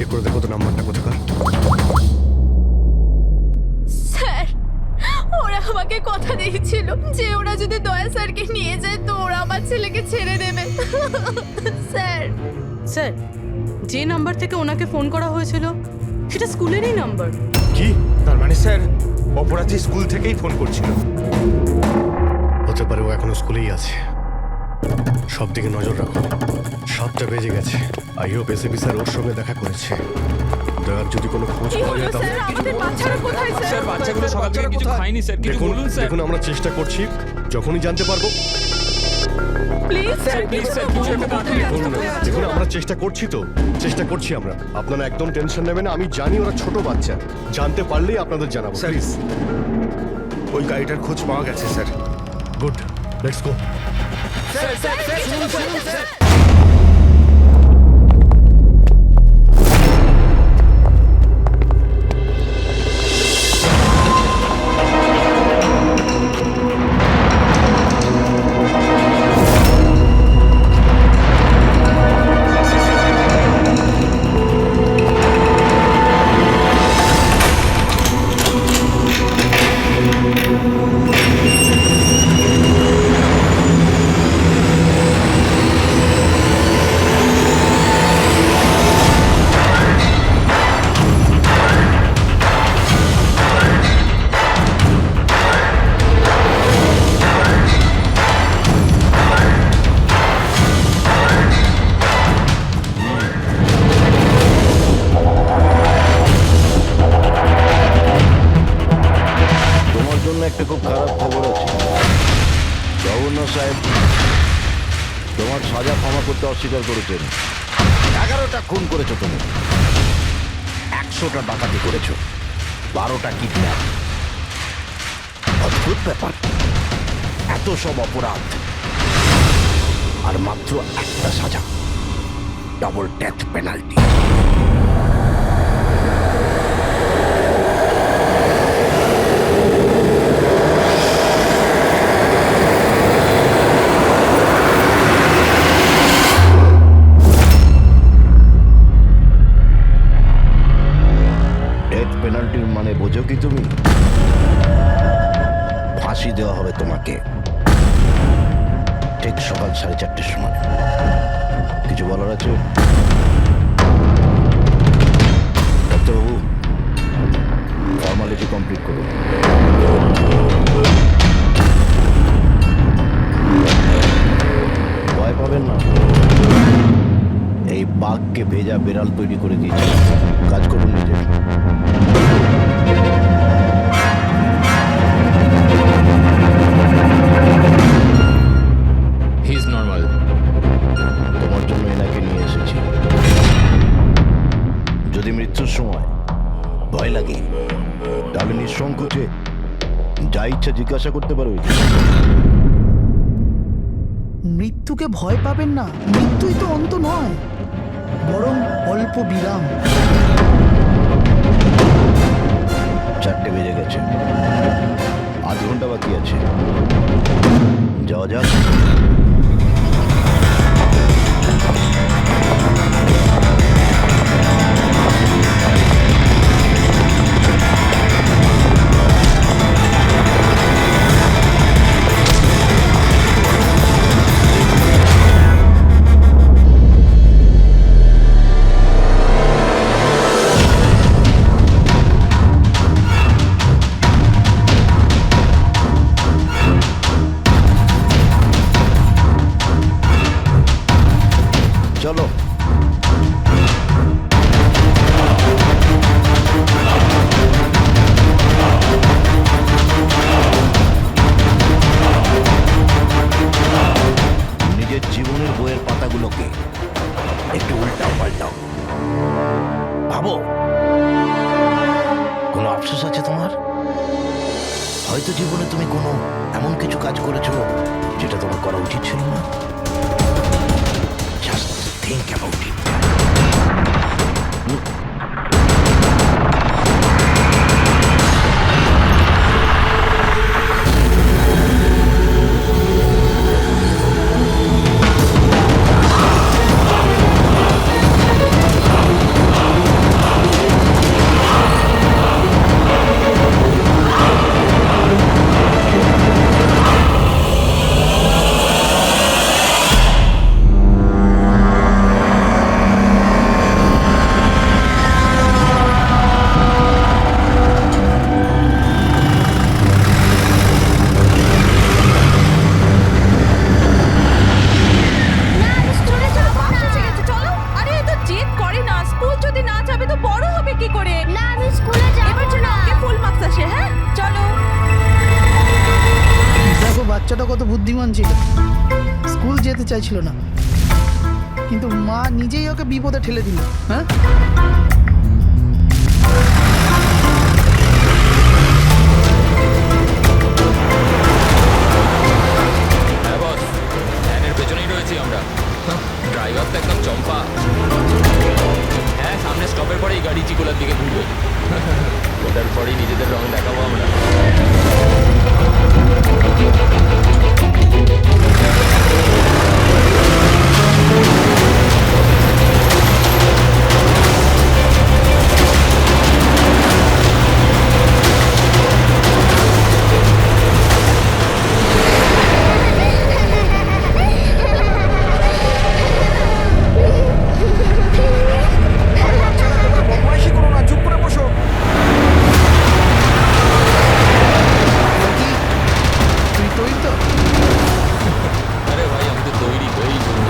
Check করে দেখো তো নাম্বারটা কোথাকার। স্যার, ওরা আমাকে কথা দিয়েছিল যে ওরা যদি দয়া স্যারকে নিয়ে যায় তো ওরা আমার ছেলেকে ছেড়ে দেবে। স্যার, স্যার, যে নাম্বার থেকে ওনাকে ফোন করা হয়েছিল সেটা স্কুলেরই নাম্বার। কি তার মানে স্যার অপরাধী স্কুল থেকেই ফোন করছিল? হতে পারে ও এখনো স্কুলেই আছে। সব দিকে নজর রাখো। 7টা বেজে গেছে। আই হোপ এসএপি স্যার ওর সঙ্গে দেখা করেছে। দয়ার যদি কোনো খোঁজ কি পাওয়া হলো যায় তাহলে স্যার? আমাদের বাচ্চারা কোথায় স্যার? স্যার বাচ্চাগুলো সকাল থেকে কিছু খায়নি স্যার, কিছু দেখুন বলুন স্যার। দেখুন আমরা চেষ্টা করছি, যখনই জানতে পারবো। প্লিজ স্যার, প্লিজ স্যার, কিছু একটা তাড়াতাড়ি করুন। দেখুন আমরা চেষ্টা করছি আমরা। আপনারা একদম টেনশন নেবেন না। আমি জানি ওরা ছোট বাচ্চা, জানতে পারলেই আপনাদের জানাবো। Sir, please. ওই গাড়িটার খোঁজ পাওয়া গেছে স্যার। Good, let's go. তোমার জন্য একটা খুব খারাপ খবর আছে গভর্নর সাহেব। তোমার সাজা ক্ষমা করতে অস্বীকার করেছেন। 11টা খুন করেছো তুমি, 100টা ডাকাতি করেছো, 12টা কিডন্যাপ। অদ্ভুত ব্যাপার, এত সব অপরাধ আর মাত্র একটা সাজা, ডাবল ডেথ পেনাল্টি। ডেথ পেনাল্টির মানে বোঝো কি তুমি? ফাঁসি দেওয়া হবে তোমাকে ঠিক সকাল 4:30টার সময়। কিছু বলার আছে ডাক্তারবাবু? ফর্মালিটি কমপ্লিট করুন। ভয় পাবেন না, এই বাঘকে ভেজা বিড়াল তৈরি করে দিয়েছে। কাজ করুন নিজে। He is normal. তোমার জন্য এনাকে নিয়ে এসেছি। যদি মৃত্যুর সময় ভয় লাগে তাহলে নিঃসংকোচে যা ইচ্ছা জিজ্ঞাসা করতে পারো। মৃত্যুকে ভয় পাবেন না, মৃত্যুই তো অন্ত নয়, বরং অল্প বিরাম। 4টে বেজে গেছে, 8 ঘন্টা বাকি আছে। যাওয়া যাক। চলো। নিজের জীবনের বইয়ের পাতাগুলোকে একটু উল্টাও পাল্টাও। ভাবো, কোনো আফসোস আছে তোমার? হয়তো জীবনে তুমি কোনো এমন কিছু কাজ করেছো যেটা তোমার করা উচিত ছিল না। Just think about it. কি করে? না আমি স্কুলে যাব এবার জন্য না। ওকে ফুল মার্কস আসে। হ্যাঁ চলো। দেখো বাচ্চাটা কত বুদ্ধিমান ছিল, স্কুল যেতে চাইছিল না, কিন্তু মা নিজেই ওকে বিপদে ঠেলে দিল। হ্যাঁ, হ্যাঁ বস, ভ্যানের পেছনেই রয়েছি আমরা। ড্রাইভার তো একদম চম্পা। হ্যাঁ, সামনে স্টপের পরেই গাড়ি চিকোলার দিকে ঘুরবে। ওটার পরেই নিজেদের রং দেখাবো আমরা। তুই তৈরি তো? আরে ভাই, আমি তো তৈরি হয়েই চলুন।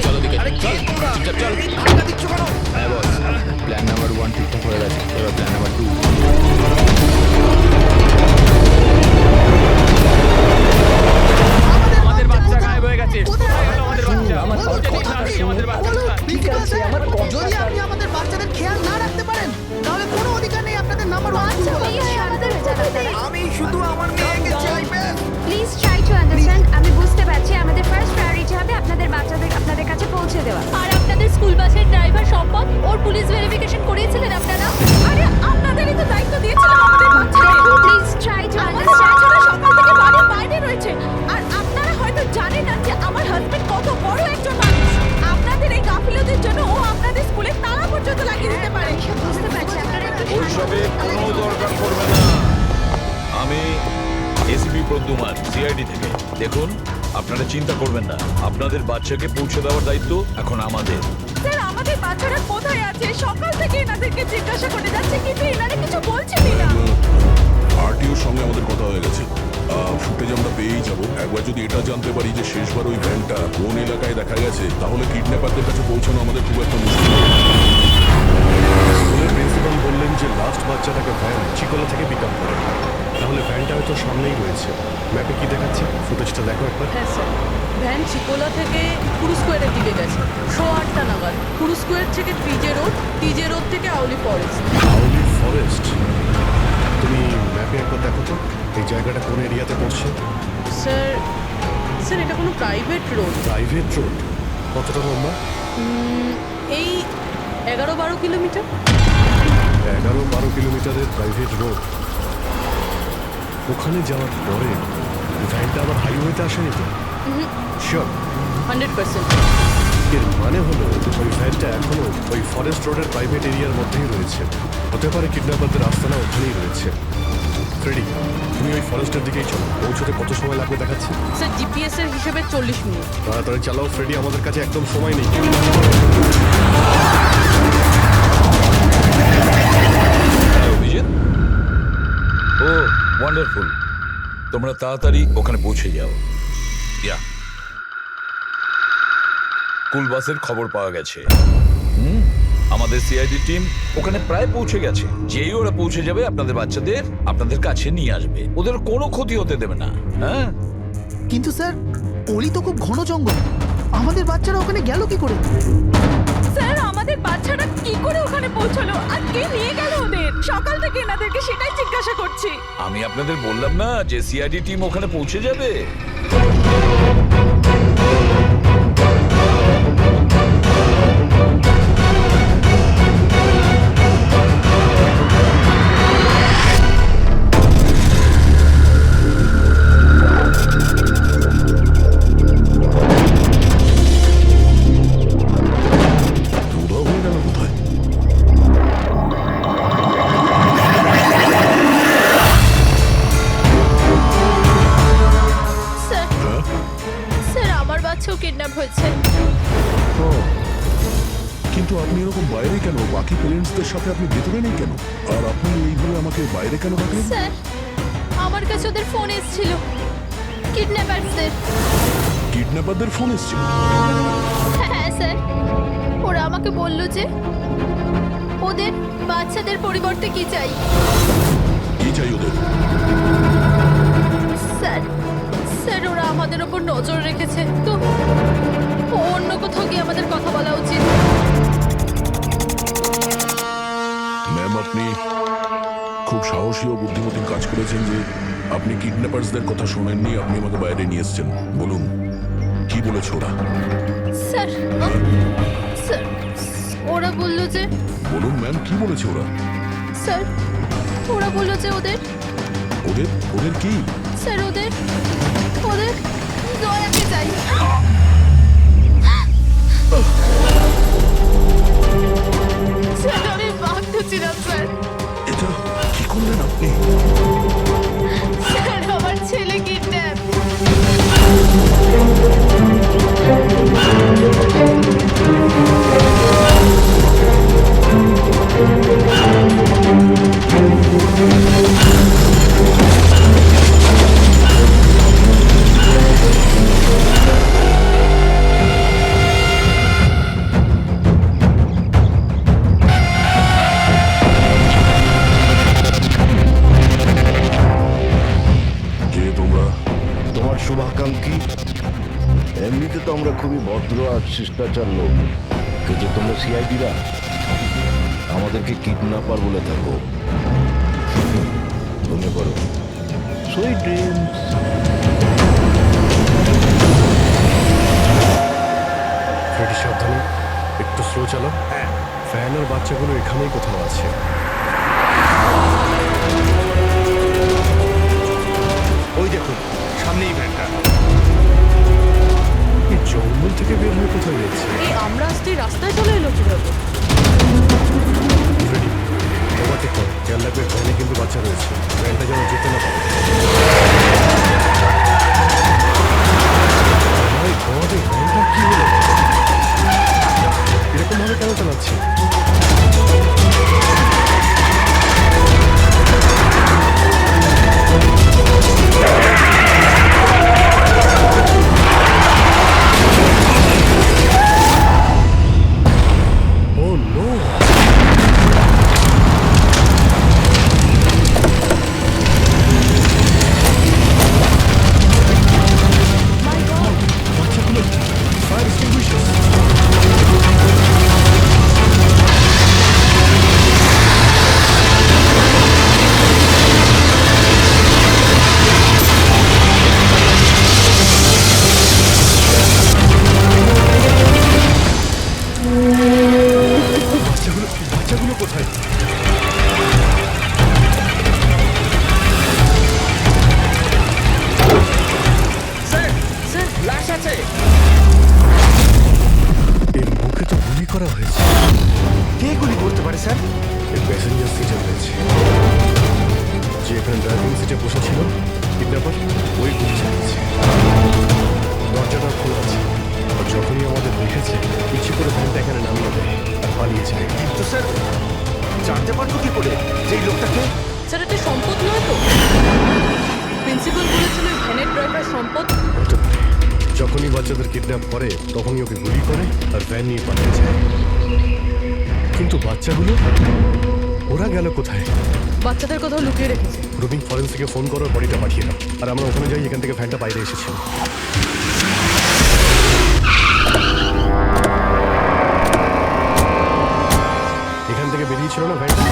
চলো দিকে চুপচাপ চল। হ্যাঁ বস, প্ল্যান নাম্বার 1 ঠিকঠাক হয়ে গেছে, এবার প্ল্যান নাম্বার 2। আমাদের বাচ্চা গায়েব হয়ে গেছে। কোথায় গেল আমাদের বাচ্চা? আমাদের বাচ্চা কোথায়? ঠিক আছে, যদি আপনি আমাদের বাচ্চাদের খেয়াল না রাখতে পারেন তাহলে কোনো অধিকার নেই আপনাদের নাম্বার ওয়ান আচ্ছা ভাইয়া আমাদের জানাতে আমি শুধু আমার মেয়েকে চাই ব্যাস। Please try to understand. আমি বুঝতে পারছি আমাদের ফার্স্ট প্রায়োরিটি হবে আপনাদের বাচ্চাদের আপনাদের কাছে পৌঁছে দেওয়া। আর আপনাদের স্কুল বাসের ড্রাইভার সম্পদ ওর পুলিশ ভেরিফিকেশন করিয়েছিলেন আপনারা? আরে আপনাদেরই তো দায়িত্ব দিয়েছিলাম আমাদের বাচ্চাকে। প্লিজ ট্রাই টু আমাদের আন্ডারস্ট্যান্ড। বাচ্চারা সকাল থেকে বাড়ির বাইরে রয়েছে। আর আপনারা হয়তো জানেন না যে আমার হাজবেন্ড কত বড় একজন মানুষ। আপনাদের এই গাফিলতির জন্য ও আপনাদের স্কুলে তালা পর্যন্ত লাগিয়ে দিতে পারে। বুঝতে পারছি আপনারা একটু ওইসবে কোনো দরকার পড়বে না। আমি এসপি প্রদ্যুমান, সিআইডি থেকে। দেখুন, আপনারা চিন্তা করবেন না, আপনাদের বাচ্চাকে পৌঁছে দেওয়ার দায়িত্ব এখন আমাদের। স্যার আমাদের বাচ্চারা কোথায় আছে? সকাল থেকে এনাদেরকে জিজ্ঞাসা করে যাচ্ছে কিন্তু এনারা কিছু বলছেনই না। আরটিওর সঙ্গে আমাদের কথা হয়ে গেছে, ফুটেজ আমরা পেয়েই যাব। একবার যদি এটা জানতে পারি যে শেষবার ওই ভ্যানটা কোন এলাকায় দেখা গেছে, তাহলে কিডন্যাপারদের কাছে পৌঁছানো আমাদের খুব একটা মুশকিল হবে। স্কুলের প্রিন্সিপাল বললেন যে লাস্ট বাচ্চাটাকে ভ্যান চিকোলা থেকে পিক আপ করে। তাহলে ভ্যানটা হয়তো সামনেই রয়েছে। ম্যাপে কি দেখাচ্ছে? ফুটেজটা দেখো একবার। হ্যাঁ স্যার, ভ্যান চিকোলা থেকে পুরু স্কোয়ারের দিকে গেছে 8:30 নাগাদ। পুরু স্কোয়ার থেকে টিজে রোড থেকে আউলি ফরেস্ট। আউলি ফরেস্ট? তুমি ম্যাপে একবার দেখো তো এই জায়গাটা কোন এরিয়াতে পড়ছে। স্যার এটা কোনো প্রাইভেট রোড। Private road? কতটা লম্বা? এই 11-12 কিলোমিটার। 11-12 কিলোমিটারের প্রাইভেট রোড। ওখানে যাওয়ার পরে ভ্যানটা আবার হাইওয়েতে আসেনি তো? শিওর? 100%। এর মানে হলো ওই ভ্যানটা এখনো ওই ফরেস্ট রোডের প্রাইভেট এরিয়ার মধ্যেই রয়েছে। হতে পারে কিডন্যাপারদের আস্তানা ওখানেই রয়েছে। ফ্রেডি, তুমি ওই ফরেস্টের দিকেই চলো। পৌঁছতে কত সময় লাগবে দেখাচ্ছে? স্যার জিপিএস এর হিসেবে 40 মিনিট। তাড়াতাড়ি চালাও ফ্রেডি, আমাদের কাছে একদম সময় নেই। অভিজিৎ, ও ওয়ান্ডারফুল, তোমরা তাড়াতাড়ি ওখানে পৌঁছে যাও। ইয়া, স্কুল বাসের খবর পাওয়া গেছে। আমাদের সিআইডি টিম ওখানে প্রায় পৌঁছে গেছে। যেই ওরা পৌঁছে যাবে আপনাদের বাচ্চাদের আপনাদের কাছে নিয়ে আসবে। ওদের কোনো ক্ষতি হতে দেবে না। হ্যাঁ, কিন্তু স্যার অলি তো খুব ঘন জঙ্গল, আমাদের বাচ্চারা ওখানে গেল কি করে? স্যার আমাদের বাচ্চারা কি করে ওখানে পৌঁছলো আর কে নিয়ে গেল ওদের? সকাল থেকে এনাদেরকে সেটাই জিজ্ঞাসা করছি। আমি আপনাদের বললাম না যে সিআইডি টিম ওখানে পৌঁছে যাবে। কিন্তু আপনি এরকম বাইরে কেন? বাকি পেরেন্টসদের সাথে আপনি ভেতরে নেই কেন? আর আপনি এইভাবে আমাকে বাইরে কেন রাখলেন? স্যার আমার কাছে ওদের ফোন এসেছিল কিডন্যাপারসদের। কিডন্যাপারদের ফোন এসেছিল? হ্যাঁ স্যার, ওরা আমাকে বলল যে ওদের বাচ্চাদের পরিবর্তে কি চাই। কি চাই ওদের? স্যার স্যার ওরা আমাদের ওপর নজর রেখেছে, তো অন্য কোথাও গিয়ে আমাদের কথা বলা উচিত। ম্যাম, আপনি খুব সাহসী ও বুদ্ধিমতী কাজ করেছেন যে আপনি কিডন্যাপার্সদের কথা শোনেননি, আপনি আমাকে বাইরে নিয়ে এসেছেন। বলুন কি বলেছে ওরা? স্যার স্যার ওরা বলল যে, বলুন ম্যাম, কি বলেছে ওরা? স্যার ওরা বলল যে ওদের ওদের ওদের কি? স্যার ওদের ওদের দয়াকে চাই। স্যার আমি বাধ্য ছিলাম স্যার। এটা কি করলেন আপনি? স্যার আমার ছেলে কিডন্যাপ। কে তোমরা? তোমার শুভাকাঙ্ক্ষী। এমনিতে তো আমরা খুবই ভদ্র আর শিষ্টাচার লোক, কিন্তু তোমরা সিআইডিরা আমাদেরকে কিডন্যাপার বলে থাকো। মনে করো সুইট ড্রিমস। ফ্রেডি সাবধানে, একটু স্লো চালো। হ্যাঁ, ফ্যান আর বাচ্চাগুলো এখানেই কোথাও আছে। ওই দেখুন সামনেই ভ্যানটা। এই জঙ্গল থেকে বের হয়ে কোথায় যাচ্ছে? এই আমরা আসতে রাস্তায় চলে এলো কিভাবে? ফ্রেডি, ওভারটেক কর, খেয়াল রাখবে ভ্যানে কিন্তু বাচ্চা রয়েছে, ভ্যানটা যেন যেতে না পারে। ভাই, আমাদের ভ্যানটা কি হলো? এরকম ভাবে কেন চালাচ্ছে? Oh no! বাচ্চাগুলো ফায়ার এক্সটিংগুইশার। বাচ্চাগুলো কোথায়? লাশ আছে। এর মুখে তো গুলি করা হয়েছে। কে গুলি করতে পারে স্যার? এর প্যাসেঞ্জার সিটে রয়েছে। যে এখানে ড্রাইভিং সিটে বসেছিল কিডন্যাপার, ওই গুলি চালিয়েছে। দরজাটা খোলা আছে, আর যখনই আমাদের দেখেছে ইচ্ছে করে ভ্যানটা এখানে নামিয়ে দেয় আর পালিয়ে যায়। কিন্তু স্যার জানতে পারবো কি করে যে এই লোকটাকে? স্যার এটা সম্পদ নয় তো? প্রিন্সিপাল বলেছিল ওই ভ্যানের ড্রাইভার সম্পদ। হতে পারে। যখনই বাচ্চাদের কিডন্যাপ করে তখনই ওকে গুলি করে আর ভ্যান নিয়ে পালিয়ে যায়। কিন্তু বাচ্চাগুলো ওরা গেল কোথায়? বাচ্চাদের কোথাও লুকিয়ে রেখেছে। রুবিং ফরেন্সিকে ফোন করো, বডিটা পাঠিয়ে দাও, আর আমরা ওখানে যাই। এখান থেকে ভ্যানটা বাইরে এসেছিল। এখান থেকে বেরিয়েছিল না ভ্যানটা?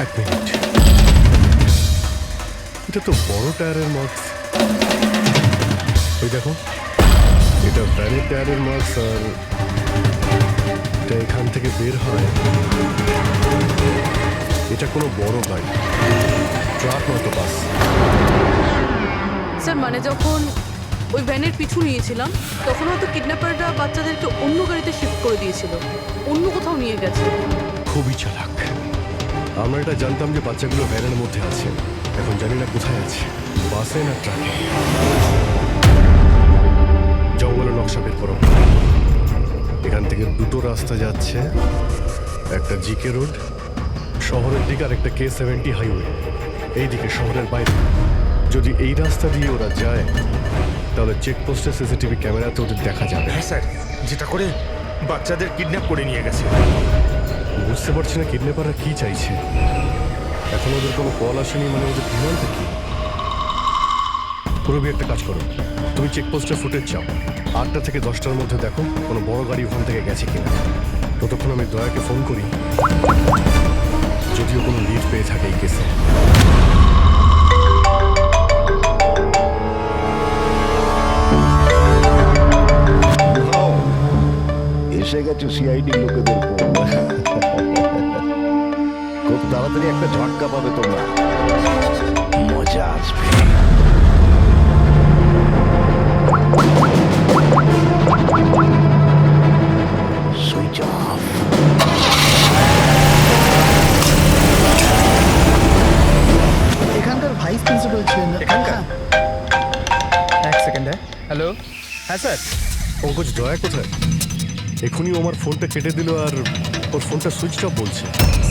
এক মিনিট, এটা তো বড় টায়ারের মার্কস। ওই দেখো, এটা ভ্যানের টায়ারের মার্কস, আর এটা এখান থেকে বের হয়। এটা কোনো বড় গাড়ি, ট্রাক নয়তো বাস। স্যার মানে যখন ওই ভ্যানের পিছু নিয়েছিলাম তখন হয়তো কিডন্যাপাররা বাচ্চাদেরকে অন্য গাড়িতে শিফট করে দিয়েছিল, অন্য কোথাও নিয়ে গেছে। খুবই চালাক। আমরা এটা জানতাম যে বাচ্চাগুলো ভ্যানের মধ্যে আছে, এখন জানি না কোথায় আছে, বাসে না ট্রাকে। থেকে দুটো রাস্তা যাচ্ছে, একটা জিকে রোড শহরের দিকে আর একটা K70 হাইওয়ে এইদিকে শহরের বাইরে। যদি এই রাস্তা দিয়ে ওরা যায় তাহলে চেকপোস্টে সিসিটিভি ক্যামেরাতে ওদের দেখা যাবে। হ্যাঁ স্যার, যেটা করে বাচ্চাদের কিডন্যাপ করে নিয়ে গেছে। বুঝতে পারছি না কিডন্যাপাররা কি চাইছে। এখন ওদের কোনো কল আসেনি, মানে ওদের ডিমান্ডটা কি? পুরবি একটা কাজ করো, তুমি চেকপোস্টের ফুটেজ চাও, 8টা থেকে 10টার মধ্যে দেখো কোনো বড় গাড়ি ওখান থেকে গেছে কিনা। ততক্ষণ আমি দয়াকে ফোন করি, যদিও কোনো লিড পেয়ে থাকে এই কেসে। এসে গেছে সিআইডি লোকেদের ফোন। খুব তাড়াতাড়ি একটা ঝটকা পাবে তোমরা, মজা আসবে। Switch off. এখানকার ভাইস প্রিন্সিপাল ছিলেন। এখানকার? হ্যাঁ। এক সেকেন্ড। হ্যালো, হ্যাঁ স্যার। পঙ্কজ, দয়া কোথায়? এখনই ও আমার ফোনটা কেটে দিল আর ওর ফোনটা সুইচ অফ বলছে।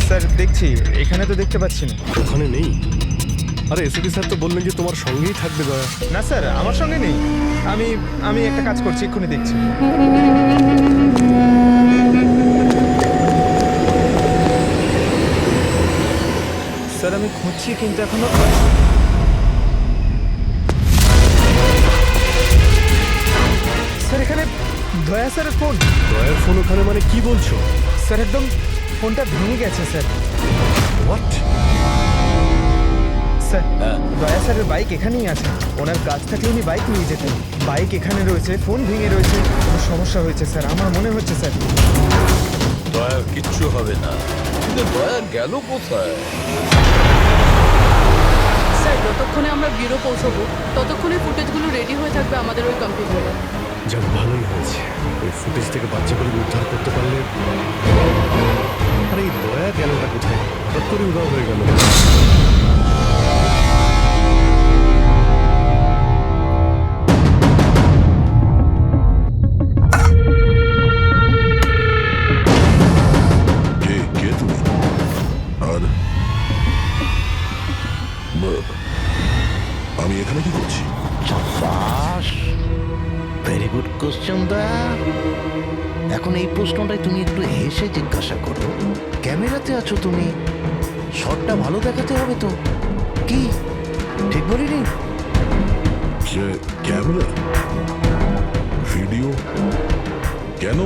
স্যার দেখছি, এখানে তো দেখতে পাচ্ছি না। ওখানে নেই? আরে এসপি স্যার তো বললেন যে তোমার সঙ্গেই থাকবে দয়া। না স্যার, আমার সঙ্গে নেই। আমি একটা কাজ করছি, এক্ষুনি দেখছি। স্যার আমি খুঁজছি কিন্তু এখনো। স্যার এখানে দয়া স্যারের ফোন। দয়ার ফোন ওখানে মানে কি বলছো? স্যার একদম ফোনটা ভেঙে গেছে স্যার। হোয়াট? স্যার দয়া স্যারের বাইক এখানেই আছে। ওনার কাছ থেকে উনি বাইক নিয়ে যেতেন। বাইক এখানে রয়েছে, ফোন ভেঙে রয়েছে, কোনো সমস্যা হয়েছে স্যার, আমার মনে হচ্ছে স্যার। দয়ার কিচ্ছু হবে না, কিন্তু দয়া গেল কোথায়? স্যার যতক্ষণে আমরা ব্যুরো পৌঁছবো ততক্ষণে ফুটেজগুলো রেডি হয়ে থাকবে আমাদের ওই কম্পিউটারে। যাক, ভালোই হয়েছে। ওই ফুটেজ থেকে বাচ্চাগুলোকে উদ্ধার করতে পারলে। আরে এই দয়া গেলটা কোথায়? হঠাৎ করে উধাও হয়ে গেল। কে তুমি? আর আমি এখানে কি করছি? চাপাস, ভেরি গুড কোশ্চেন দা। এখন এই প্রশ্নটাই তুমি একটু হেসে জিজ্ঞাসা করো। ক্যামেরাতে আছো তুমি, শটটা ভালো দেখাতে হবে তো। কি ঠিক বলিনি? যে ক্যামেরা, ভিডিও, কেন?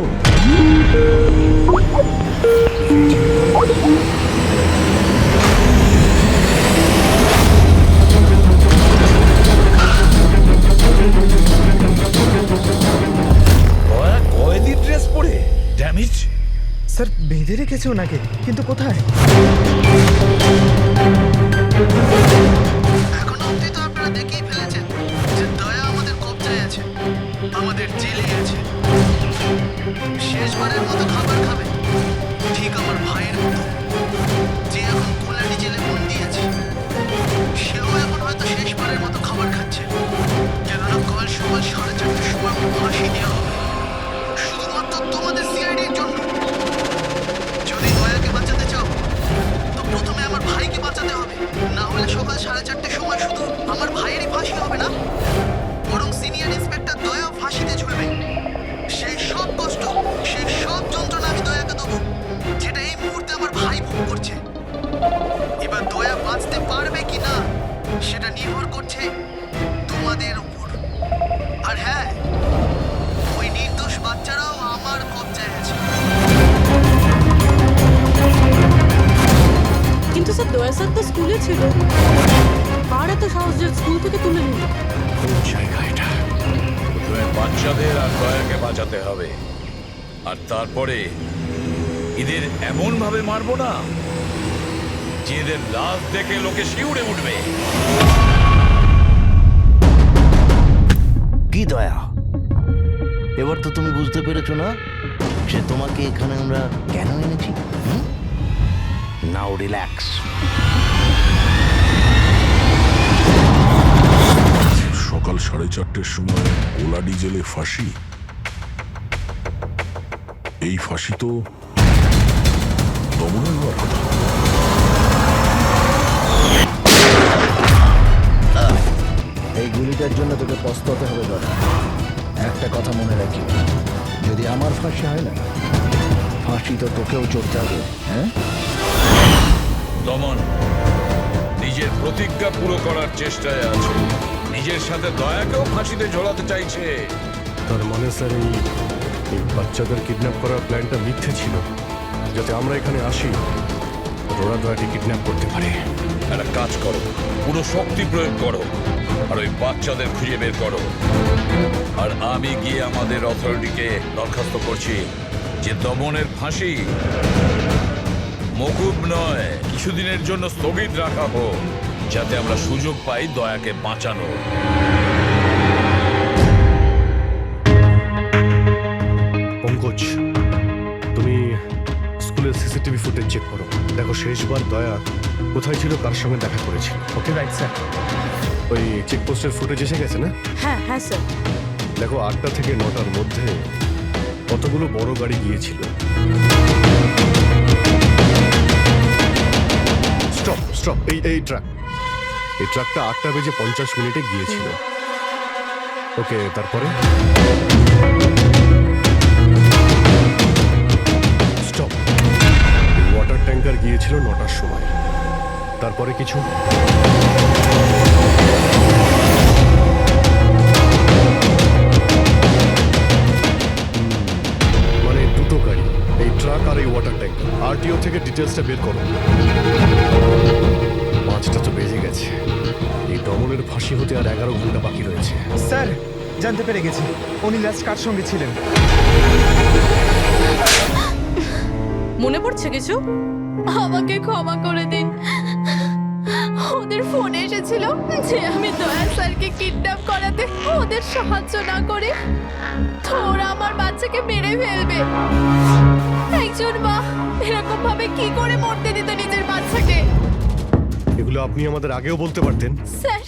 দয়া কয়েদি ড্রেস পরে ড্যামেজ। স্যার বেঁধে রেখেছে ওনাকে, কিন্তু কোথায়? এখনো অবধি তো আপনারা দেখেই ফেলেছেন যে দয়া আমাদের কবজায় আছে, আমাদের জেলে আছে। শেষবারের মতো খাবার খাবে, ঠিক আমার ভাইয়ের মতো, যে এখন কোলাডি জেলে বন্দি আছে। সেও এখন হয়তো শেষবারের মতো খাবার খাচ্ছে, কেননা কাল সকাল 4:30টার সময় ওকে ফাঁসি দেওয়া হবে, শুধুমাত্র তোমাদের সিআইডির জন্য। যদি দয়াকে বাঁচাতে চাও তো প্রথমে আমার ভাইকে বাঁচাতে হবে, না হলে সকাল 4:30টার সময় শুধু আমার ভাইয়েরই ফাঁসি হবে না, বরং সিনিয়র ইন্সপেক্টর দয়াও ফাঁসিতে ঝুলবে। সেই সব কষ্ট, সেই সব যন্ত্রণা আমি দয়াকে দেবো, যেটা এই মুহূর্তে আমার ভাই ভোগ করছে। এবার দয়া বাঁচতে পারবে কি না সেটা নির্ভর করছে তোমাদের উপর। আর হ্যাঁ, ওই নির্দোষ বাচ্চারাও আমার কবজায় আছে। কিন্তু স্যার দয়া স্যার তো স্কুলে ছিল, আর এত সাহস যে স্কুল থেকে তুলে নিল। কোন জায়গা এটা? দয়া বাচ্চাদের আর দয়াকে বাঁচাতে হবে, আর তারপরে এদের এমন ভাবে মারবো না যে এদের লাশ দেখে লোকে শিউরে উঠবে। কি দয়া, এবার তো তুমি বুঝতে পেরেছো না যে তোমাকে এখানে আমরা কেন এনেছি? নাও রিল্যাক্স। সকাল 4:30টার সময় কোলাডি জেলে ফাঁসি। এই ফাঁসি তো দমনের হওয়ার কথা। এই গুলিটার জন্য তোকে পস্তাতে হবে দাদা। একটা কথা মনে রাখি, যদি আমার ফাঁসি হয় না, ফাঁসি তো তোকেও চড়তে হবে। হ্যাঁ, দমন নিজের প্রতিজ্ঞা পুরো করার চেষ্টায় আছে, নিজের সাথে দয়াকেও ফাঁসিতে ঝোলাতে চাইছে। তার মানে স্যার এই বাচ্চাদের কিডন্যাপ করার প্ল্যানটা মিথ্যে ছিল, যাতে আমরা এখানে আসি ওরা দয়াকে কিডন্যাপ করতে পারে। একটা কাজ করো, পুরো শক্তি প্রয়োগ করো আর ওই বাচ্চাদের খুঁজে বের করো। আর আমি গিয়ে আমাদের অথরিটিকে দরখাস্ত করছি যে দমনের ফাঁসি মকুব নয়, কিছুদিনের জন্য স্থগিত রাখা হোক, যাতে আমরা সুযোগ পাই দয়াকে বাঁচানোর। পঙ্কজ, তুমি স্কুলের সিসিটিভি ফুটেজ চেক করো, দেখো শেষবার দয়া কোথায় ছিল, কার সঙ্গে দেখা করেছিল। Okay right sir. ওই চেকপোস্টের ফুটেজ এসে গেছে না? হ্যাঁ হ্যাঁ স্যার। দেখো 8টা থেকে 9টার মধ্যে কতগুলো বড় গাড়ি গিয়েছিল। স্টপ স্টপ, এই ট্রাকটা 8টা বেজে 50 মিনিটে গিয়েছিল। ওকে, তারপরে স্টপ, ওয়াটার ট্যাঙ্কার গিয়েছিল 9টার সময়। তারপরে কিছু মানে দুটো গাড়ি, এই ট্রাক আর এই ওয়াটার ট্যাঙ্ক। আরটিও থেকে ডিটেলসটা বের করো। 5টা তো বেজে গেছে, এই দমনের ফাঁসি হতে আর 11 ঘন্টা বাকি রয়েছে। স্যার, জানতে পেরে গেছি উনি লাস্ট কার সঙ্গে ছিলেন। মনে পড়ছে কিছু? আমাকে ক্ষমা করে দিন। ওদের ফোন এসেছিল যে আমি দয়া স্যারকে কিডন্যাপ করাতে ওদের সাহায্য না করে তো ওরা আমার বাচ্চাকে মেরে ফেলবে। একজন মা এরকম ভাবে কি করে মরতে দিত নিজের বাচ্চাকে? এগুলো আপনি আমাদের আগেও বলতে পারতেন। স্যার,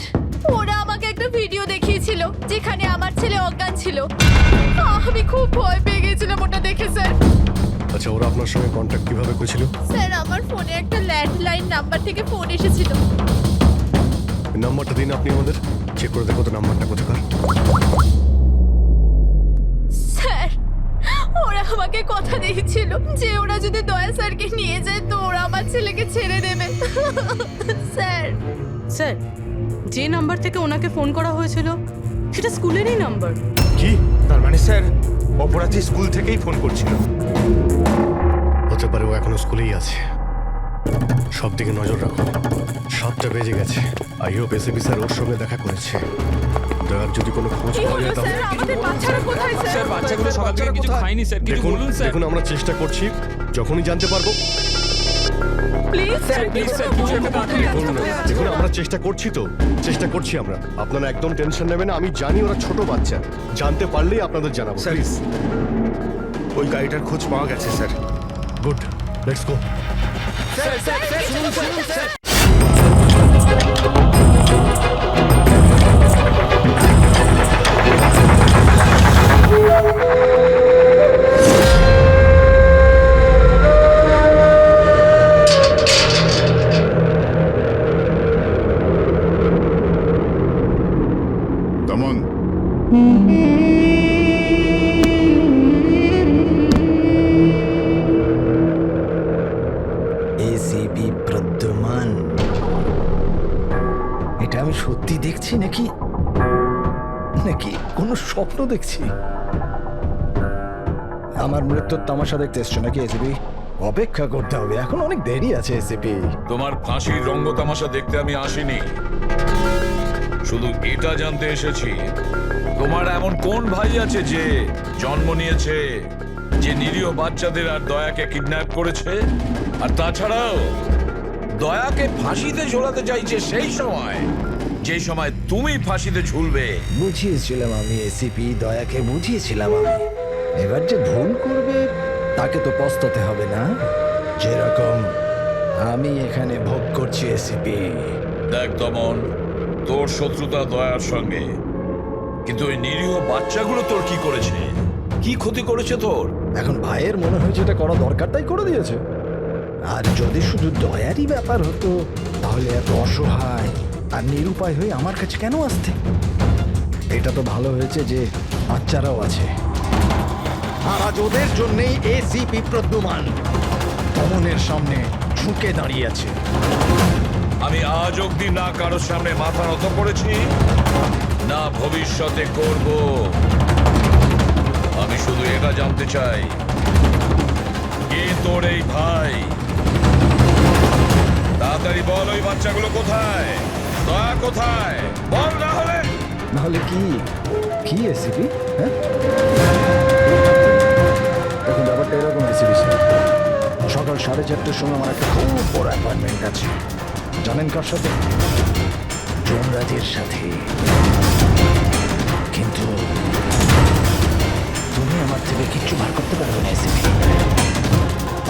ওরা আমাকে একটা ভিডিও দেখিয়েছিল যেখানে আমার ছেলে অজ্ঞান ছিল। আমি খুব ভয় পেয়ে গেছিলাম ওটা দেখে স্যার। আচ্ছা, ওরা আপনার সঙ্গে কন্ট্যাক্ট কিভাবে করেছিল? স্যার, আমার ফোনে একটা ল্যান্ডলাইন নাম্বার থেকে ফোন এসেছিল। নাম্বারটা দিন আপনি আমাদের, চেক করে দেখো তো নাম্বারটা কোথাকার। স্যার, ওরা আমাকে কথা দিয়েছিল যে ওরা যদি দয়া স্যারকে নিয়ে যায় তো ওরা আমার ছেলেকে ছেড়ে দেবে। স্যার, স্যার, যে নাম্বার থেকে ওনাকে ফোন করা হয়েছিল সেটা স্কুলেরই নাম্বার। কি? তার মানে স্যার অপরাধী স্কুল থেকেই ফোন করছিল। হতে পারে ও এখনো স্কুলেই আছে, সব দিকে নজর রাখো। 7টা বেজে গেছে, আই হোপ এসএপি স্যার ওর সঙ্গে দেখা করেছে। দয়ার যদি কোনো খোঁজ কি পাওয়া হলো যায় তাহলে স্যার? আমাদের বাচ্চারা কোথায় স্যার? স্যার বাচ্চাগুলো সকাল থেকে কিছু খায়নি স্যার, কিছু দেখুন বলুন স্যার। দেখুন, আমরা চেষ্টা করছি, যখনই জানতে পারবো। প্লিজ স্যার, প্লিজ স্যার, কিছু একটা তাড়াতাড়ি বলুন। দেখুন, আমরা চেষ্টা করছি আমরা। আপনারা একদম টেনশন নেবেন না, আমি জানি ওরা ছোট বাচ্চা, জানতে পারলেই আপনাদের জানাবো। Sir, please. ওই গাড়িটার খোঁজ পাওয়া গেছে স্যার। Good, let's go. দমন, এসিপি প্রদ্যুমান, এটা আমি সত্যি দেখছি নাকি নাকি কোনো স্বপ্ন দেখছি? আমার মৃত্যুর তামাশা দেখতে এসছো নাকি এসিপি? অপেক্ষা করতে হবে, এখন অনেক দেরি আছে এসিপি। তোমার ফাঁসির রঙ্গতামাশা দেখতে আমি আসিনি, শুধু এটা জানতে এসেছি তোমার এমন কোন ভাই আছে যে জন্ম নিয়েছে, যে নিরীহ বাচ্চাদের আর দয়াকে কিডন্যাপ করেছে, আর তাছাড়াও দয়াকে ফাঁসিতে ঝোলাতে চাইছে সেই সময় যেই সময় তুমি ফাঁসিতে ঝুলবে। বুঝিয়েছিলাম আমি এসিপি, দয়াকে বুঝিয়েছিলাম আমি। এবার যে ভুল করবে তাকে তো পস্তাতে হবে না, যেরকম আমি এখানে ভোগ করছি এসিপি। দেখ দমন, তোর শত্রুতা দয়ার সঙ্গে, কিন্তু ওই নিরীহ বাচ্চাগুলো তোর কি করেছে কি ক্ষতি করেছে তোর? এখন ভাইয়ের মনে হয়েছে এটা করা দরকার তাই করে দিয়েছে। আর যদি শুধু দয়ারই ব্যাপার হতো তাহলে এত অসহায় আর নিরুপায় হয়ে আমার কাছে কেন আসতে? এটা তো ভালো হয়েছে যে বাচ্চারাও আছে, আর আজ ওদের জন্যই এসিপি প্রদ্যুমান দমনের সামনে ঝুঁকে দাঁড়িয়ে আছে। আমি আজ অব্দি না কারোর সামনে মাথা নত করেছি, না ভবিষ্যতে করব। আমি শুধু এটা জানতে চাই, কে তোর এই ভাই? তাড়াতাড়ি বল, ওই বাচ্চাগুলো কোথায়? দয়া কোথায়? বল, না হলে কি এসিপি? হ্যাঁ, এখন ব্যাপারটা এরকম এসিপি স্যার, সকাল 4:30টার সময় আমার একটা খুব বড় অ্যাপয়েন্টমেন্ট আছে। জানেন কার সাথে? যমরাজের সাথে। কিন্তু তুমি আমার থেকে কিচ্ছু বার করতে পারবে না এসিপি।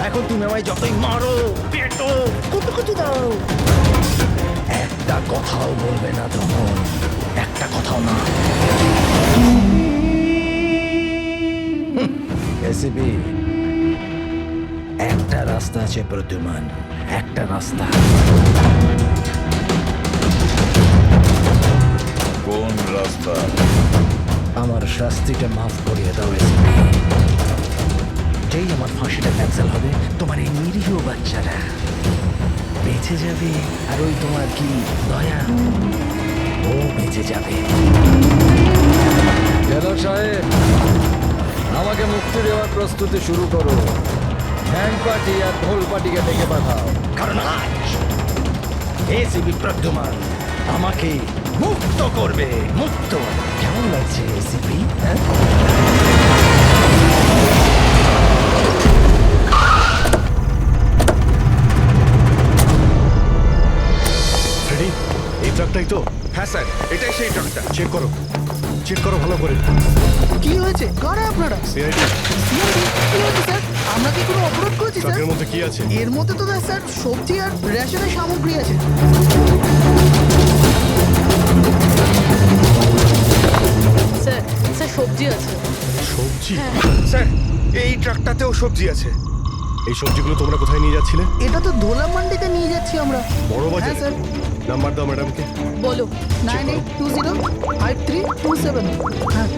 এখন তুমি আমায় যতই মারো, পেটো, কুতু দাও, একটা কথাও বলবে না দমন, একটা কথাও না। এসিপি, একটা রাস্তা আছে প্রদ্যুমান, একটা রাস্তা। কোন রাস্তা? আমার শাস্তিটা মাফ করিয়ে দাও এসিপি। যেই আমার ফাঁসিটা ক্যান্সেল হবে, তোমার এই নিরীহ বাচ্চারা বেঁচে যাবে, আর ওই তোমার কি দয়া, ও বেঁচে যাবে। জেলার সাহেব, আমাকে মুক্তি দেওয়ার প্রস্তুতি শুরু করো। ব্যান্ড পার্টি আর ঢোল পার্টিকে ডেকে পাঠাও। কারণ আজ এসিপি প্রদ্যুমান আমাকে মুক্ত করবে। মুক্ত কেমন লাগছে এসিপি? হ্যাঁ, ফ্রেডি, এই ট্রাকটাই তো? হ্যাঁ স্যার, এটাই সেই ট্রাকটা। চেক করো ভালো করে। কি হয়েছে? কারা আপনারা? সিআইডি। সিআইডি? কি হয়েছে স্যার? আমরা কি কোনো অপরাধ করেছি স্যার? ট্রাকের মধ্যে কি আছে? এর মধ্যে তো স্যার সবজি আর রেশনের সামগ্রী আছে। স্যার স্যার সবজি আছে। সবজি? স্যার, এই ট্রাকটাতেও সবজি আছে। এই সবজিগুলো তোমরা কোথায় নিয়ে যাচ্ছিলে? এটা তো ধোলা মান্ডিতে নিয়ে যাচ্ছি আমরা। বড় বাজার? হ্যাঁ স্যার। নাম্বার দাও ম্যাডামকে। বলো। 98205327। হ্যাঁ।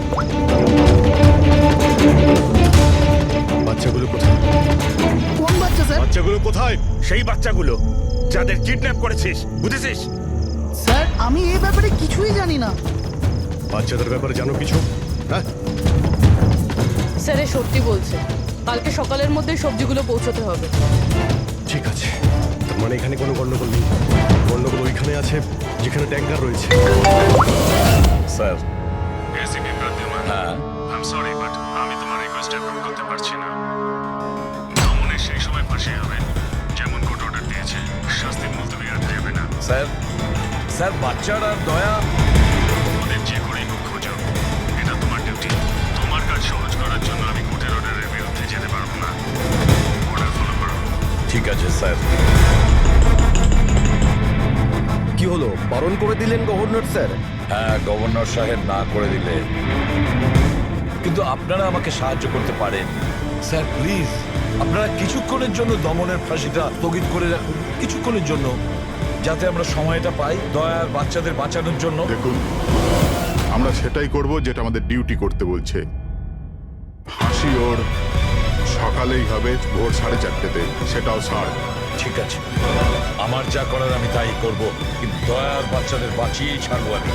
বাচ্চাগুলো কোথায়? কোন বাচ্চা স্যার? বাচ্চাগুলো কোথায়? সেই বাচ্চাগুলো যাদের কিডন্যাপ করেছিস, বুঝেছিস? স্যার আমি এই ব্যাপারে কিছুই জানি না। বাচ্চাদের ব্যাপারে জানো কিছু? হ্যাঁ, স্যার এ সত্যি বলছে, কালকে সকালের মধ্যে সবজিগুলো পৌঁছতে হবে। ঠিক আছে। তার মানে এখানে কোনো গন্ডগোল নেই। গন্ডগোল ওইখানে আছে যেখানে ট্যাঙ্কার রয়েছে। স্যার। এসিপি প্রদ্যুমান, হ্যাঁ, আই এম সরি বাট আমি তোমার রিকোয়েস্ট অ্যাপ্রুভ করতে পারছি না। দমনের সেই সময় ফাঁসি হবে যেমন কোর্ট অর্ডার দিয়েছে। শাস্তি মুলতবি রাখা যাবে না। স্যার বাচ্চারা দয়া। ওদের যে করেই হোক খোঁজো, এটা তোমার ডিউটি। তোমার কাজ সহজ করার জন্য আমি কোর্টের অর্ডারের বিরুদ্ধে যেতে পারবো না। অর্ডার ফলো করো। ঠিক আছে স্যার। কি হলো, বারণ করে দিলেন গভর্নর স্যার? হ্যাঁ, গভর্নর সাহেব না করে দিলে, কিন্তু আপনারা আমাকে সাহায্য করতে পারেন। স্যার প্লিজ, আপনারা কিছুক্ষণের জন্য দমনের ফাঁসিটা স্থগিত করে রাখুন, কিছুক্ষণের জন্য, যাতে আমরা সময়টা পাই দয়ার বাচ্চাদের বাঁচানোর জন্য। দেখুন, আমরা সেটাই করব যেটা আমাদের ডিউটি করতে বলছে। ফাঁসি ওর সকালেই হবে, ভোর 4:30-তে, সেটাও ছাড়। ঠিক আছে, আমার যা করার আমি তাই করব, কিন্তু দয়ার বাচ্চাদের বাঁচিয়েই ছাড়বো আমি।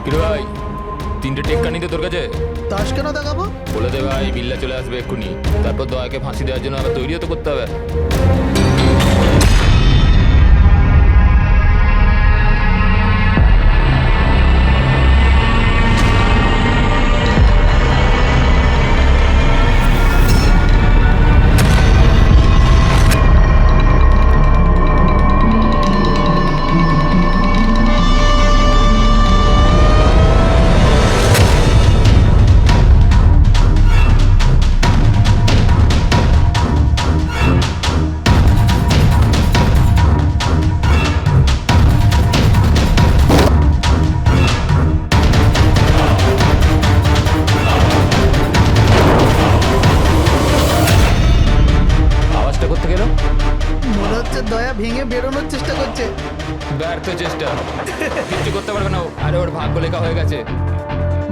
কিরে ভাই, 3টে টেক্কা নিতে তোর কাছে? তাস কেন দেখাবো? বলে দে ভাই, বিল্লা চলে আসবে এক্ষুনি। তারপর দয়াকে ফাঁসি দেওয়ার জন্য আবার তৈরিও তো করতে হবে। ভেঙে বেরোনোর চেষ্টা করছে। ব্যর্থ চেষ্টা, কিচ্ছু করতে পারবে না ও। আরে ওর ভাগ্য লেখা হয়ে গেছে,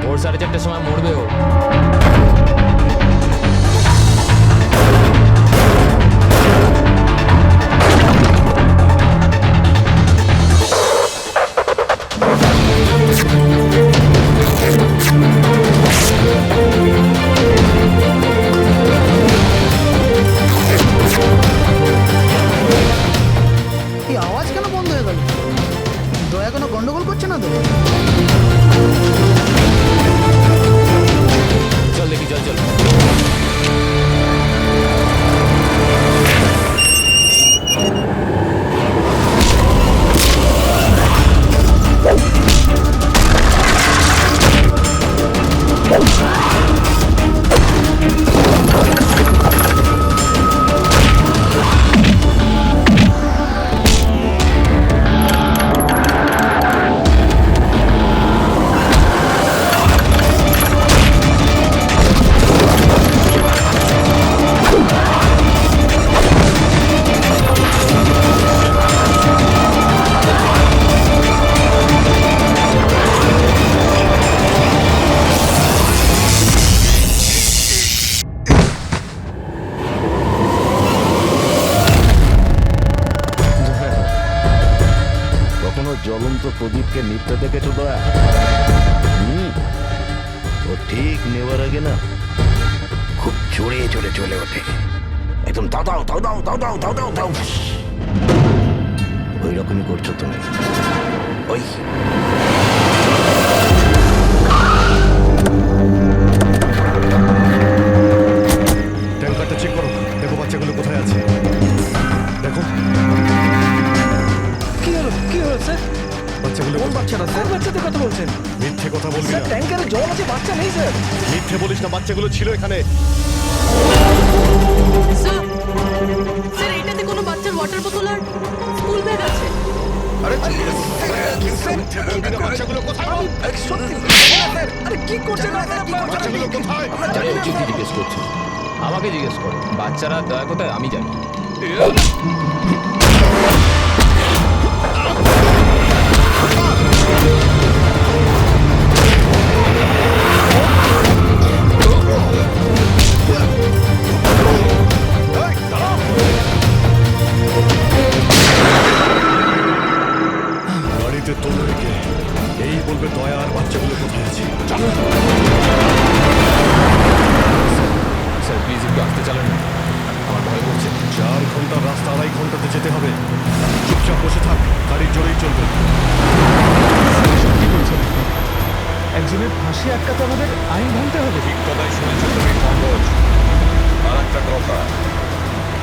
ভোর 4:30টার সময় মরবে ও। এই আওয়াজ কেন বন্ধ হয়ে গেল? দয়া কোনো গন্ডগোল করছে না তো? চল দেখি, চল চল। কখনো জ্বলন্ত প্রদীপকে নিত্যে দেখেছো দয়া? ও ঠিক নেওয়ার আগে না খুব জোরে জোরে চলে ওঠে, একদম দাও দাও দাও দাও দাও দাও দাও দাও দাও। ওই রকমই করছো তুমি। ওই ট্যাঙ্কারটা চেক করো, দেখো বাচ্চাগুলো কোথায় আছে। দেখো কি হলো কি হলো স্যার? বাচ্চাগুলো কোন বাচ্চারা স্যার? বাচ্চাদের কথা বলছেন? মিথ্যে কথা বলবি স্যার না, ট্যাঙ্কারে জল আছে, বাচ্চা নেই স্যার। মিথ্যে বলিস না, বাচ্চাগুলো ছিল এখানে। স্যার, স্যার এটাতে কোনো বাচ্চার ওয়াটার বোতল আর স্কুল ব্যাগ আছে। আরে মিথ্যে বলবি না, বাচ্চাগুলো কোথায় বল? সত্যি স্যার, আরে কি করছেন আপনারা? বাচ্চাগুলো কোথায়? জানি না, কি জিজ্ঞেস করছি? আমাকে জিজ্ঞেস করো, বাচ্চারা দয়া কোথায় আমি জানি। এই, দাঁড়াও। গাড়িতে তোলো রেখে এই বলবে দয়া আর বাচ্চাগুলো কোথায় আছে। চলো। স্যার প্লিজ একটু আসতে চালান না, আমার ভয় করছে। 4 ঘন্টার রাস্তা 2.5 ঘন্টাতে যেতে হবে। চুপচাপ বসে থাক, গাড়ির জোরেই চলবে। কি বলছেন? একজনের ফাঁসি আটকাতে আমাদের আইন ভাঙতে হবে? ঠিক কথাই শুনেছো তুমি পঙ্কজ। আর একটা কথা,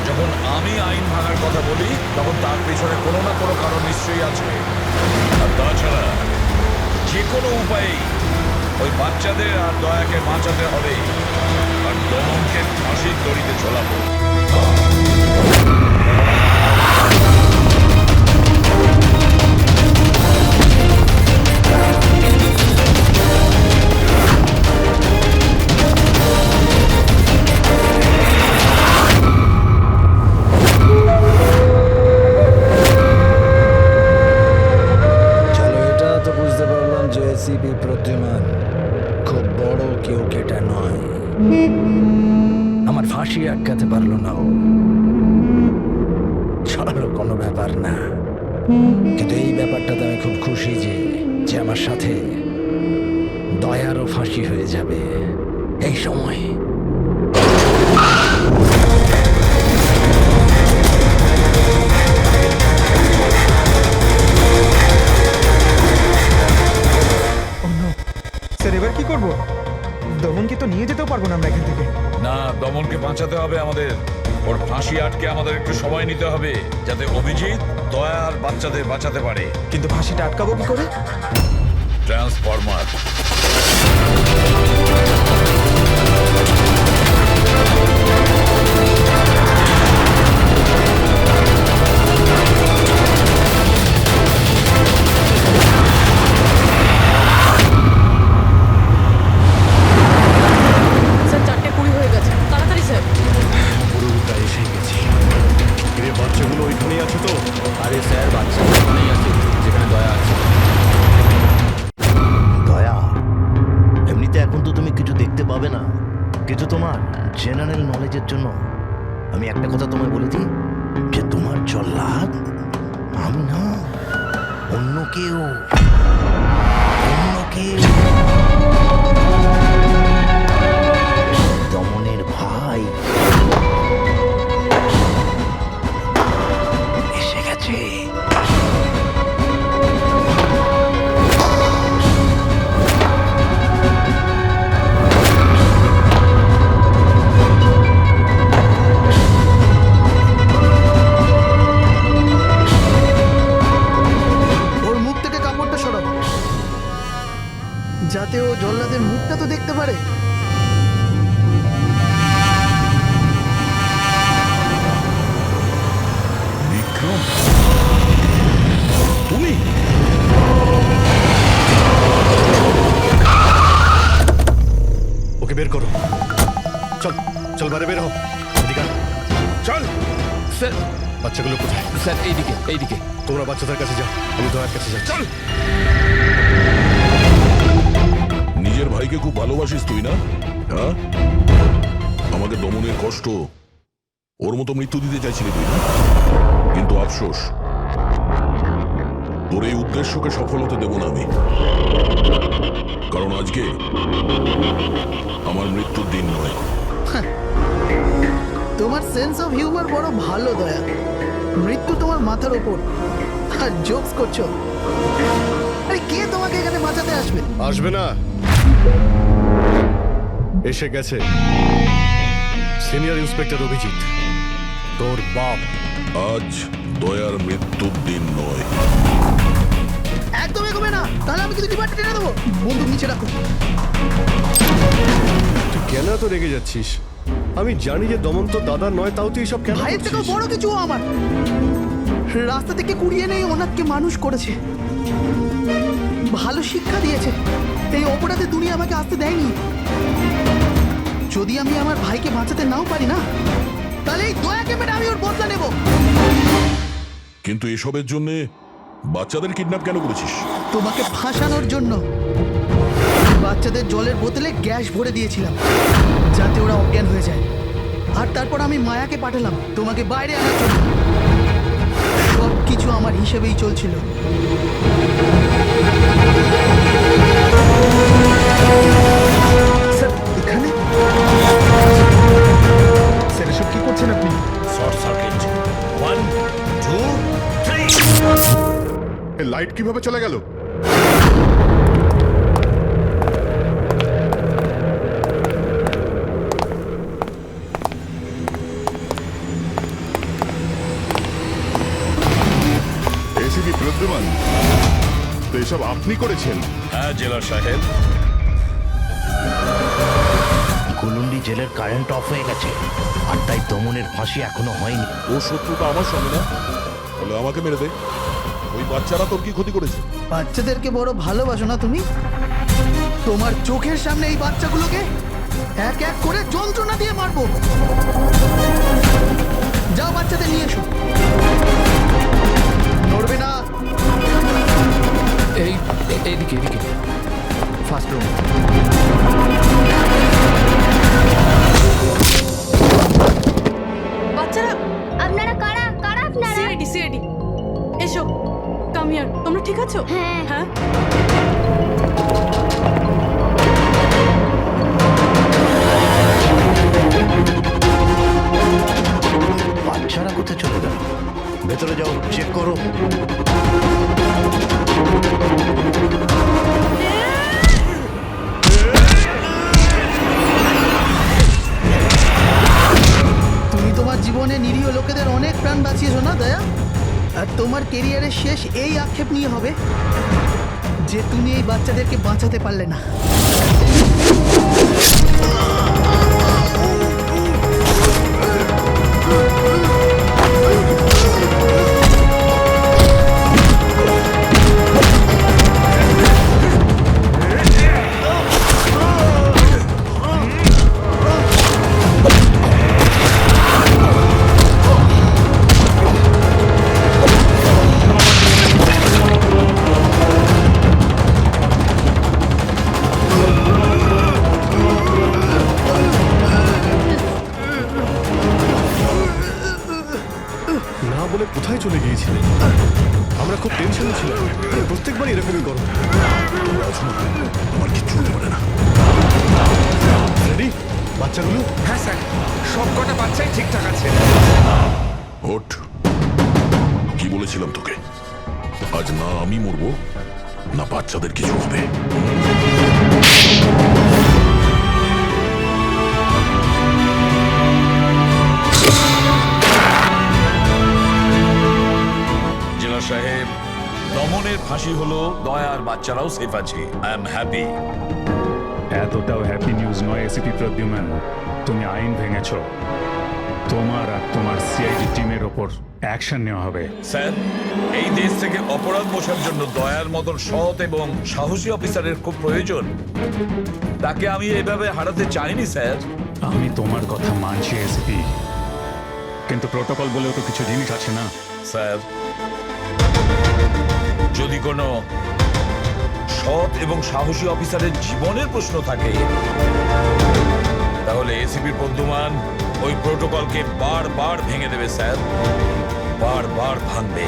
যখন আমি আইন ভাঙার কথা বলি তখন তার পেছনে কোনো না কোনো কারণ নিশ্চয়ই আছে। আর তাছাড়া যে কোনো উপায়েই ওই বাচ্চাদের আর দয়াকে বাঁচাতে হবে, আর দমনকে ফাঁসির দড়িতে ঝোলাবো। চলো, এটা তো বুঝতে পারলাম যে এসিপি প্রদ্যুমান খুব বড় কেউ কেটা নয়। আমার ফাঁসি আটকাতে পারলো না ও। চলো, কোনো ব্যাপার না। কিন্তু এই ব্যাপারটাতে আমি খুব খুশি যে আমার সাথে দয়ারও ফাঁসি হয়ে যাবে এই সময়। স্যার এবার কি করব? দমনকে তো নিয়ে যেতেও পারবো না আমরা এখান থেকে। না, দমনকে বাঁচাতে হবে আমাদের। ওর ফাঁসি আটকে আমাদের একটু সময় নিতে হবে, যাতে অভিজিৎ দয়া আর বাচ্চাদের বাঁচাতে পারে। কিন্তু ফাঁসিটা আটকাবো কি করে? ট্রান্সফরমার। স্যার 4:20 হয়ে গেছে, তাড়াতাড়ি স্যার। পুরোটা এসে গেছি। বাচ্চাগুলো ওইখানেই আছে তো? জেনারেল নলেজের জন্য আমি একটা কথা তোমায় বলে দিই, যে তোমার জল্লাদ আমি না, অন্য কেউ। দমনের ভাই এসে গেছে। ওর মুখ থেকে কাপড়টা সরাও, যাতে ও জল্লাদের মুখটা তো দেখতে পারে। বিক্রম, তুমি? ওকে বের করো। চল চল, বাইরে বের হও। এদিকে আয়। চল। স্যার বাচ্চাগুলো কোথায়? স্যার এইদিকে এইদিকে। তোমরা বাচ্চাদের কাছে যাও, আমি দয়ার কাছে যাই। চল। নিজের ভাইকে খুব ভালোবাসিস তুই না? হ্যাঁ, আমাকে দমনের কষ্ট, ওর মতো মৃত্যু দিতে চাইছিলি তুই না? কিন্তু আফসোস, তোর এই উদ্দেশ্যকে সফল হতে দেব না আমি। কারণ আজকে আমার মৃত্যুর দিন নয়। তোমার সেন্স অফ হিউমার বড় ভালো দয়া। মৃত্যু তোমার মাথার ওপর আর জোকস করছো। আরে কে তোমাকে এখানে বাঁচাতে আসবে? আসবে না, এসে গেছে সিনিয়র ইন্সপেক্টর অভিজিৎ, তোর বাপ। আজ দয়ার মৃত্যুর দিন নয়। একদম এগোবে না, তাহলে আমি কিন্তু ডিপার্টমেন্টে টেনে দেবো। বন্দুক নিচে রাখো। তুই কেন এত রেগে যাচ্ছিস? আমি জানি যে দমন তো দাদা নয়, তাও তুই সব কেন ভাইয়ের থেকেও করছিস? বড় কিছু ও আমার। রাস্তা থেকে কুড়িয়ে নেই ওনাকে মানুষ করেছে, ভালো শিক্ষা দিয়েছে। এই অপরাধে দুনিয়া আমাকে আসতে দেয়নি। যদি আমি আমার ভাইকে বাঁচাতে নাও পারি না, তাহলে এই দয়াকে মেরে আমি ওর বদলা নেব। কিন্তু এসবের জন্য বাচ্চাদের কিডন্যাপ কেন করেছিস? তোমাকে ফাঁসানোর জন্য। বাচ্চাদের জলের বোতলে গ্যাস ভরে দিয়েছিলাম, যাতে ওরা অজ্ঞান হয়ে যায়। আর তারপর আমি মায়াকে পাঠালাম তোমাকে বাইরে আনার জন্য। সব কিছু আমার হিসেবেই চলছিল। স্যার এখানে? স্যার এসব কি করছেন আপনি? Short circuit. 1 2 3। লাইট কিভাবে চলে গেল? এসিপি প্রদ্যুমান, তো এসব আপনি করেছেন? হ্যাঁ জেলার সাহেব। কুলুন্ডি জেলের কারেন্ট অফ হয়ে গেছে, আর তাই দমনের ফাঁসি এখনো হয়নি। ও শত্রুটা আমার সঙ্গে না, বলে আমাকে মেরে দে। ওই বাচ্চারা তোর কি ক্ষতি করেছে? বাচ্চাদেরকে বড় ভালোবাসো না তুমি? তোমার চোখের সামনে এই বাচ্চাগুলোকে এক এক করে যন্ত্রণা দিয়ে মারবো। যাও বাচ্চাদের নিয়ে এসো। নড়বে না। এইদিকে এইদিকে, ফার্স্ট রুম। বাচ্চারা, আপনারা কারা কারা আপনারা? সিআইডি এসো, কাম হিয়ার। তোমরা ঠিক আছো? হ্যাঁ। হ্যাঁ। বাচ্চারা কোথায় চলে গেল? ভেতরে যাও, চেক করো। তুমি তোমার জীবনে নিরীহ লোকেদের অনেক প্রাণ বাঁচিয়েছো না দয়া? আর তোমার কেরিয়ারের শেষ এই আক্ষেপ নিয়ে হবে যে তুমি এই বাচ্চাদেরকে বাঁচাতে পারলে না। বলে কোথায় চলে গিয়েছিলেন? আমরা খুব টেনশনে ছিলাম। প্রত্যেকবার এরকমই করো। আমার কিচ্ছু হতে পারে না। রেডি বাচ্চাগুলো? হ্যাঁ স্যার, সব কটা বাচ্চাই ঠিকঠাক আছে। ওঠ। কি বলেছিলাম তোকে? আজ না আমি মরবো, না বাচ্চাদের কিছু হবে। জেলা সাহেব, দমনের ফাঁসি হলো, দয়ার বাচ্চারাও সেফ আছে। I am happy. এতটাও হ্যাপি নিউজ নয় এসিপি প্রদ্যুম্ন। তুমি আইন ভেঙেছ। তোমার আর তোমার সিআইডি টিমের ওপর অ্যাকশন নেওয়া হবে। স্যার, এই দেশ থেকে অপরাধ মোছার জন্য দয়ার মতন সৎ এবং সাহসী অফিসারের খুব প্রয়োজন। তাকে আমি এভাবে হারাতে চাইনি স্যার। আমি তোমার কথা মানছি এসিপি, কিন্তু প্রোটোকল বলেও তো কিছু জিনিস আছে না? স্যার, যদি কোনো সৎ এবং সাহসী অফিসারের জীবনের প্রশ্ন থাকে, তাহলে এসিপি প্রদ্যুম্ন ওই প্রোটোকলকে বারবার ভেঙে দেবে স্যার, বারবার ভাঙবে।